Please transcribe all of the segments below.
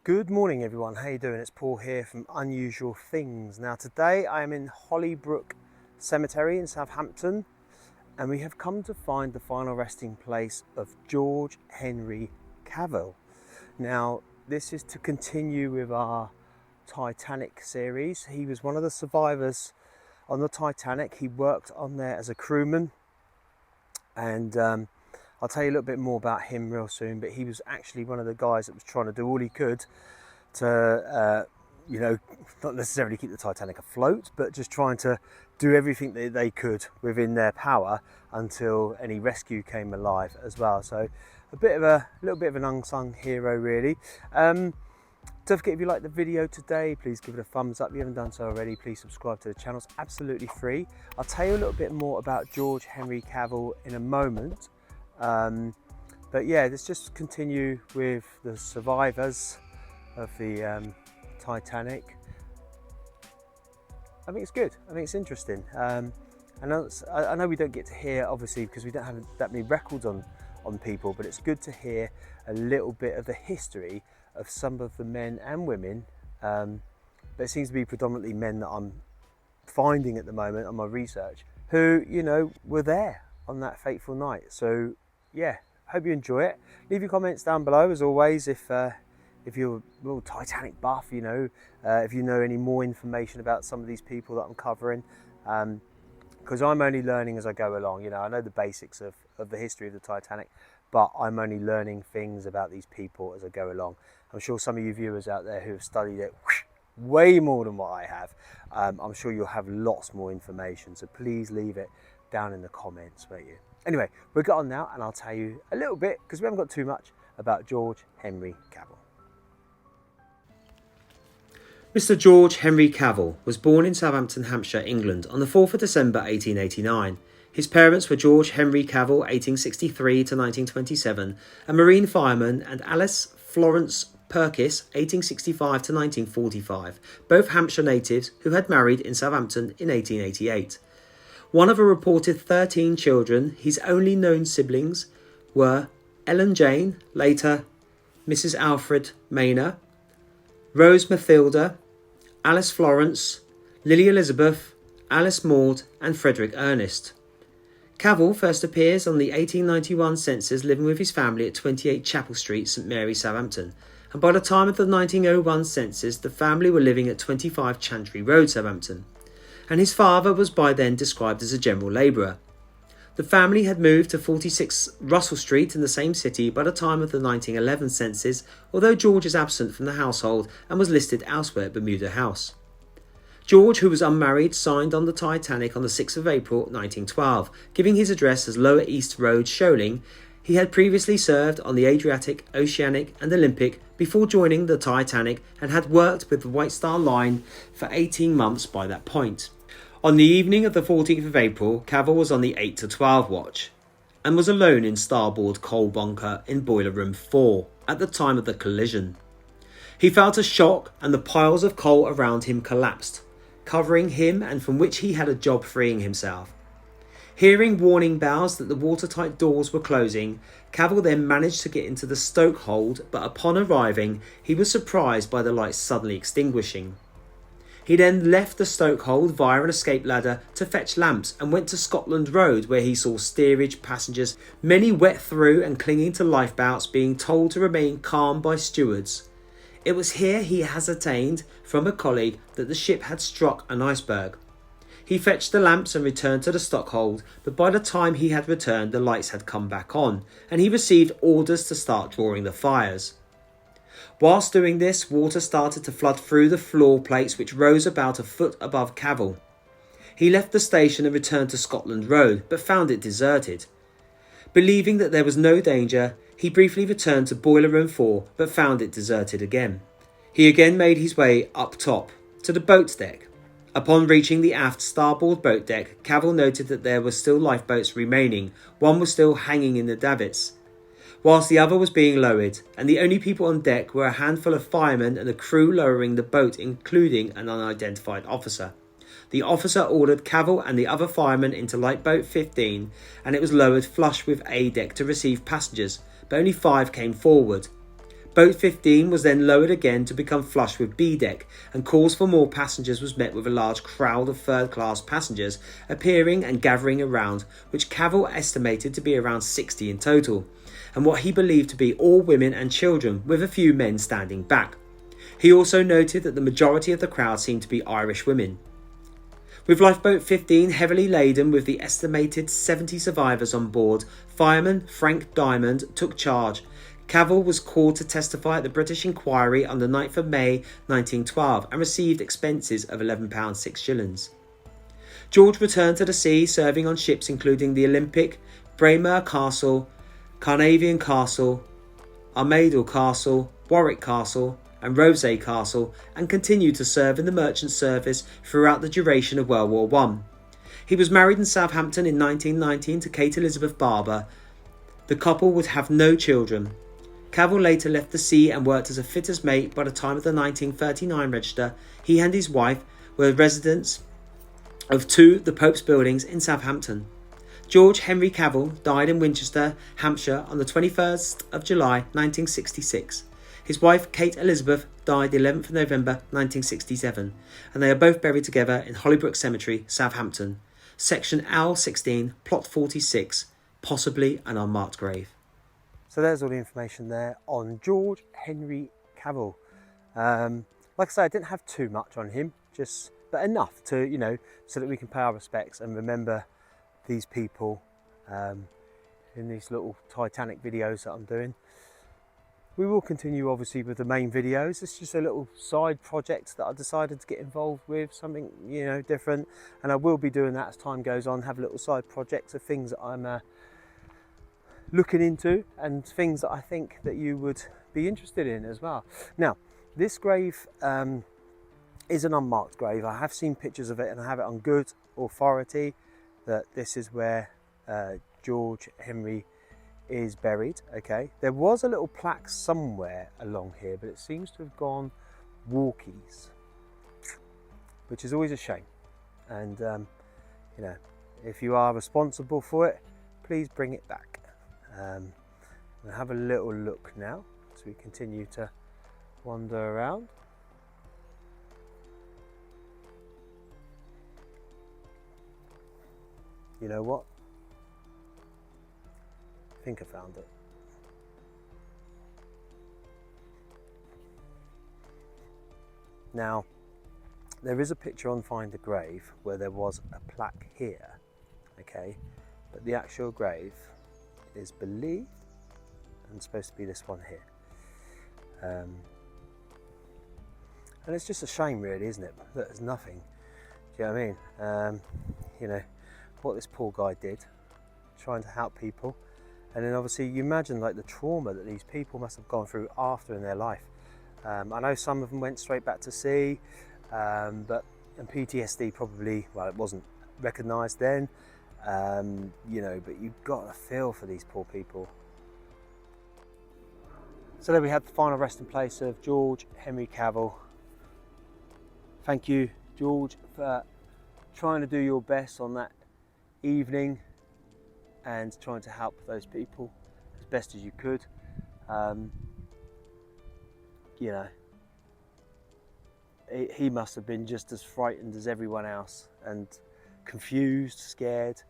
Good morning everyone, how you doing? It's Paul here from Unusual Things. Now today I am in Hollybrook Cemetery in Southampton and we have come to find the final resting place of George Henry Cavell. Now this is to continue with our Titanic series. He was one of the survivors on the Titanic. He worked on there as a crewman and I'll tell you a little bit more about him real soon, but he was actually one of the guys that was trying to do all he could to, not necessarily keep the Titanic afloat, but just trying to do everything that they could within their power until any rescue came alive as well. So a little bit of an unsung hero really. Don't forget, if you like the video today, please give it a thumbs up. If you haven't done so already, please subscribe to the channel. It's absolutely free. I'll tell you a little bit more about George Henry Cavell in a moment. But yeah, let's just continue with the survivors of the Titanic. I think it's good. I think it's interesting. I know we don't get to hear, obviously, because we don't have that many records on people, but it's good to hear a little bit of the history of some of the men and women. But it seems to be predominantly men that I'm finding at the moment on my research, who, were there on that fateful night. So yeah, hope you enjoy it. Leave your comments down below as always if you're a real Titanic buff, if you know any more information about some of these people that I'm covering, because I'm only learning as I go along. I know the basics of the history of the Titanic, but I'm only learning things about these people as I go along. I'm sure some of you viewers out there who have studied it way more than what I have, I'm sure you'll have lots more information, so please leave it down in the comments, won't you? Anyway, we'll get on now and I'll tell you a little bit, because we haven't got too much, about George Henry Cavell. Mr. George Henry Cavell was born in Southampton, Hampshire, England on the 4th of December 1889. His parents were George Henry Cavell, 1863 to 1927, a marine fireman, and Alice Florence Purkiss, 1865 to 1945, both Hampshire natives who had married in Southampton in 1888. One of a reported 13 children, his only known siblings were Ellen Jane, later Mrs. Alfred Maynor, Rose Mathilda, Alice Florence, Lily Elizabeth, Alice Maud, and Frederick Ernest. Cavell first appears on the 1891 census living with his family at 28 Chapel Street, St Mary's, Southampton, and by the time of the 1901 census the family were living at 25 Chantry Road, Southampton, and his father was by then described as a general labourer. The family had moved to 46 Russell Street in the same city by the time of the 1911 census, although George is absent from the household and was listed elsewhere at Bermuda House. George, who was unmarried, signed on the Titanic on the 6th of April 1912, giving his address as Lower East Road, Shoaling. He had previously served on the Adriatic, Oceanic and Olympic before joining the Titanic, and had worked with the White Star Line for 18 months by that point. On the evening of the 14th of April, Cavell was on the 8 to 12 watch and was alone in starboard coal bunker in boiler room 4 at the time of the collision. He felt a shock and the piles of coal around him collapsed, covering him, and from which he had a job freeing himself. Hearing warning bells that the watertight doors were closing, Cavell then managed to get into the stoke hold, but upon arriving he was surprised by the lights suddenly extinguishing. He then left the stokehold via an escape ladder to fetch lamps and went to Scotland Road, where he saw steerage, passengers, many wet through and clinging to lifebelts, being told to remain calm by stewards. It was here he ascertained from a colleague that the ship had struck an iceberg. He fetched the lamps and returned to the stokehold, but by the time he had returned the lights had come back on and he received orders to start drawing the fires. Whilst doing this, water started to flood through the floor plates, which rose about a foot above Cavell. He left the station and returned to Scotland Road, but found it deserted. Believing that there was no danger, he briefly returned to Boiler Room 4, but found it deserted again. He again made his way up top, to the boat deck. Upon reaching the aft starboard boat deck, Cavell noted that there were still lifeboats remaining. One was still hanging in the davits, whilst the other was being lowered, and the only people on deck were a handful of firemen and a crew lowering the boat, including an unidentified officer. The officer ordered Cavell and the other firemen into lifeboat 15, and it was lowered flush with A deck to receive passengers, but only 5 came forward. Boat 15 was then lowered again to become flush with B deck, and calls for more passengers was met with a large crowd of third-class passengers appearing and gathering around, which Cavell estimated to be around 60 in total, and what he believed to be all women and children, with a few men standing back. He also noted that the majority of the crowd seemed to be Irish women. With Lifeboat 15 heavily laden with the estimated 70 survivors on board, fireman Frank Diamond took charge. Cavell was called to testify at the British inquiry on the 9th of May 1912 and received expenses of £11 6s. George returned to the sea, serving on ships including the Olympic, Braemar Castle, Carnarvon Castle, Armadale Castle, Warwick Castle and Rothesay Castle, and continued to serve in the merchant service throughout the duration of World War I. He was married in Southampton in 1919 to Kate Elizabeth Barber. The couple would have no children. Cavell later left the sea and worked as a fitter's mate. By the time of the 1939 register, he and his wife were residents of 2 the Pope's buildings in Southampton. George Henry Cavell died in Winchester, Hampshire on the 21st of July 1966. His wife Kate Elizabeth died the 11th of November 1967, and they are both buried together in Hollybrook Cemetery, Southampton. Section L16, plot 46, possibly an unmarked grave. So there's all the information there on George Henry Cavell. Like I say, I didn't have too much on him, but enough to, so that we can pay our respects and remember these people in these little Titanic videos that I'm doing. We will continue obviously with the main videos. It's just a little side project that I decided to get involved with, something different, and I will be doing that as time goes on, have little side projects of things that I'm looking into and things that I think that you would be interested in as well. Now, this grave is an unmarked grave. I have seen pictures of it and I have it on good authority that this is where George Henry is buried. Okay, there was a little plaque somewhere along here, but it seems to have gone walkies, which is always a shame. And if you are responsible for it, please bring it back. We'll have a little look now as we continue to wander around. You know what? I think I found it. Now, there is a picture on Find a Grave where there was a plaque here, okay, but the actual grave is believed and supposed to be this one here. And it's just a shame really, isn't it, that there's nothing. Do you know what I mean? What this poor guy did, trying to help people, and then obviously you imagine like the trauma that these people must have gone through after in their life. I know some of them went straight back to sea, and PTSD probably, well, it wasn't recognised then, but you've got to feel for these poor people. So there we had the final resting place of George Henry Cavell. Thank you, George, for trying to do your best on that evening and trying to help those people as best as you could. He must have been just as frightened as everyone else, and confused, scared,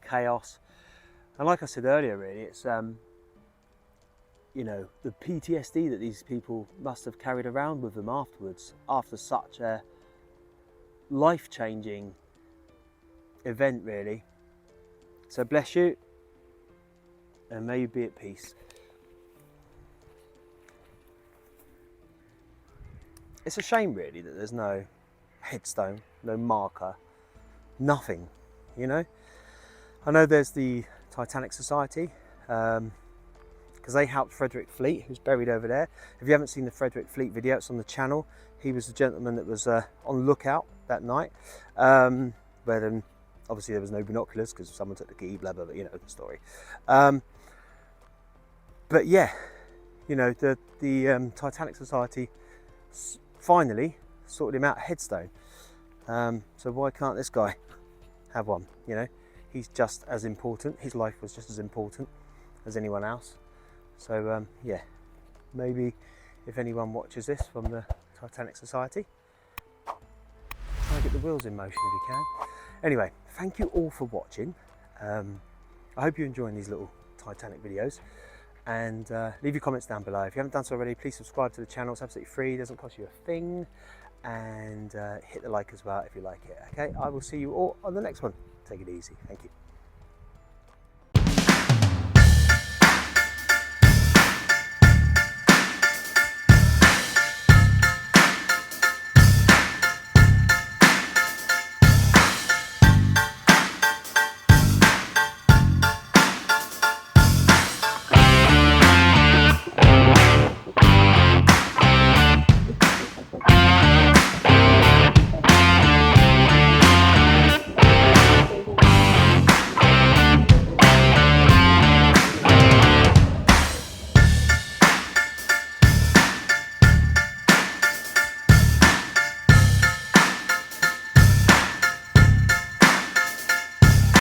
chaos. And like I said earlier, really, it's the PTSD that these people must have carried around with them afterwards, after such a life-changing event, really. So bless you, and may you be at peace. It's a shame really that there's no headstone, no marker, nothing, I know there's the Titanic Society, because they helped Frederick Fleet, who's buried over there. If you haven't seen the Frederick Fleet video, it's on the channel. He was the gentleman that was on lookout that night, where then obviously there was no binoculars because someone took the key, blah blah blah, the story. But yeah, the Titanic Society finally sorted him out a headstone. So why can't this guy have one? He's just as important. His life was just as important as anyone else. So yeah, maybe if anyone watches this from the Titanic Society. Try and get the wheels in motion if you can. Anyway, thank you all for watching. I hope you're enjoying these little Titanic videos, and leave your comments down below. If you haven't done so already, please subscribe to the channel. It's absolutely free, it doesn't cost you a thing, and hit the like as well if you like it. Okay, I will see you all on the next one. Take it easy. Thank you.